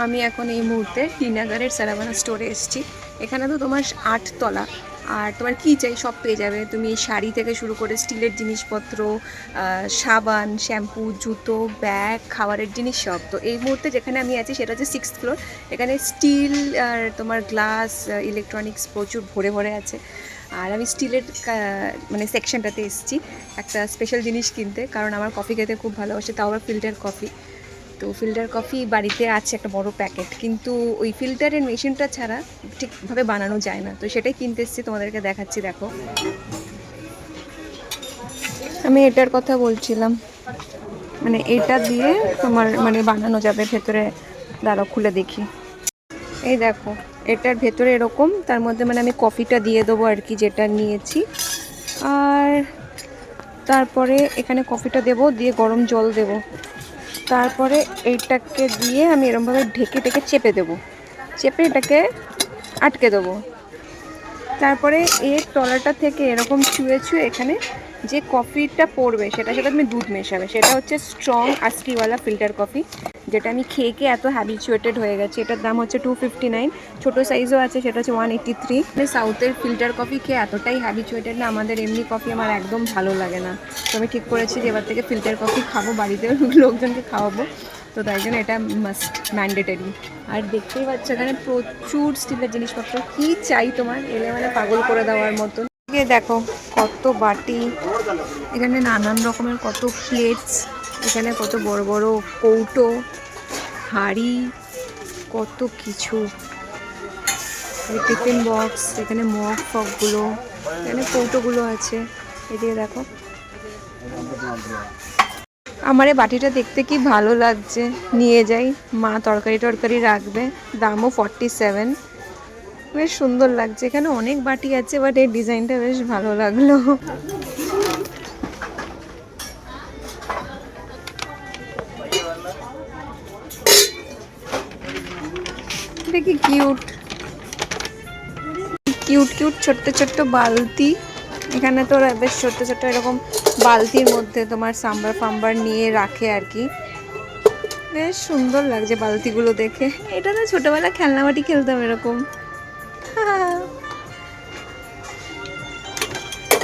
আমি এখন এই মুহূর্তে টিনাগারের সারাভানা স্টোরে এসেছি। এখানে তো তোমার 8 তলা, আর তোমার কী চাই সব পেয়ে যাবে। তুমি শাড়ি থেকে শুরু করে স্টিলের জিনিসপত্র, সাবান, শ্যাম্পু, জুতো, ব্যাগ, খাবারের জিনিস সব। তো এই মুহূর্তে যেখানে আমি আছি সেটা হচ্ছে 6th ফ্লোর। এখানে স্টিল আর তোমার গ্লাস, ইলেকট্রনিক্স প্রচুর ভরে ভরে আছে। আর আমি স্টিলের মানে সেকশনটাতে এসেছি একটা স্পেশাল জিনিস কিনতে, কারণ আমার কফি খেতে খুব ভালোবাসে, তাও আবার ফিল্টার কফি। তো ফিল্টার কফি বাড়িতে আছে একটা বড় প্যাকেট, কিন্তু ওই ফিল্টারের মেশিনটা ছাড়া ঠিকভাবে বানানো যায় না। তো সেটাই কিনতে এসেছি, তোমাদেরকে দেখাচ্ছি। দেখো, আমি এটার কথা বলছিলাম, মানে এটা দিয়ে তোমার মানে বানানো যাবে ভেতরে। দাঁড়াও খুলে দেখি। এই দেখো, এটার ভেতরে এরকম, তার মধ্যে মানে আমি কফিটা দিয়ে দেবো আর কি, যেটা নিয়েছি। আর তারপরে এখানে কফিটা দেবো, দিয়ে গরম জল দেবো। তারপরে এইটাকে দিয়ে আমি এরকমভাবে ঢেকে ঢেকে চেপে দেবো, চেপে এটাকে আটকে দেবো। তারপরে এর তলাটা থেকে এরকম ছুঁয়ে ছুঁয়ে এখানে যে কফিটা পড়বে সেটার সাথে তুমি দুধ মেশাবে। সেটা হচ্ছে স্ট্রং আস্কিওয়ালা ফিল্টার কফি, যেটা আমি খেয়ে খেয়ে এত হ্যাবিচুয়েটেড হয়ে গেছে। এটার দাম হচ্ছে 259, ছোটো সাইজও আছে, সেটা হচ্ছে 183। মানে সাউথের ফিল্টার কফি খেয়ে এতটাই হ্যাবিচুয়েটেড না, আমাদের এমনি কফি আমার একদম ভালো লাগে না। তো আমি ঠিক করেছি যে এবার থেকে ফিল্টার কফি খাবো, বাড়িতে লোকজনকে খাওয়াবো। তো তাই জন্য এটা মাস্ট, ম্যান্ডেটারি। আর দেখতেই পাচ্ছ এখানে প্রচুর স্টিলের জিনিসপত্র। কি চাই তোমার, এলে মানে পাগল করে দেওয়ার মতন। দেখো কত বাটি, এখানে নানান রকমের কত প্লেটস, এখানে কত বড় বড় কৌটো, হাঁড়ি, কত কিছু। টিফিন বক্স, এখানে মগ ফগগুলো, এখানে কৌটোগুলো আছে। এদিকে দেখো, আমার এই বাটিটা দেখতে কি ভালো লাগছে, নিয়ে যাই। মা তরকারি টরকারি রাখবে। দামও 47, বেশ সুন্দর লাগছে। এখানে অনেক বাটি আছে, বাট এই ডিজাইনটা বেশ ভালো লাগলো। দেখি কিউট কিউট কিউট ছোট্ট ছোট্ট বালতি। এখানে তো বেশ ছোট্ট ছোট্ট এরকম বালতির মধ্যে তোমার সাম্বার ফাম্বার নিয়ে রাখে আর কি। বেশ সুন্দর লাগছে বালতিগুলো দেখে। এটা না ছোটবেলা খেলনা বাটি খেলতাম এরকম।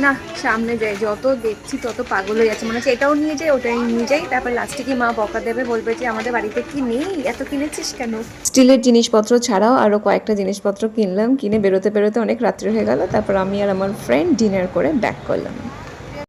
না, সামনে যাই, যত দেখছি তত পাগল হয়ে যাচ্ছে। মনে হচ্ছে এটাও নিয়ে যাই, ওটাই নিয়ে যাই। তারপর লাস্টে কি মা বকা দেবে, বলবে যে আমাদের বাড়িতে কি নেই, এত কিনেছিস কেন। স্টিলের জিনিসপত্র ছাড়াও আরও কয়েকটা জিনিসপত্র কিনলাম। কিনে বেরোতে বেরোতে অনেক রাত্রি হয়ে গেল। তারপর আমি আর আমার ফ্রেন্ড ডিনার করে ব্যাক করলাম।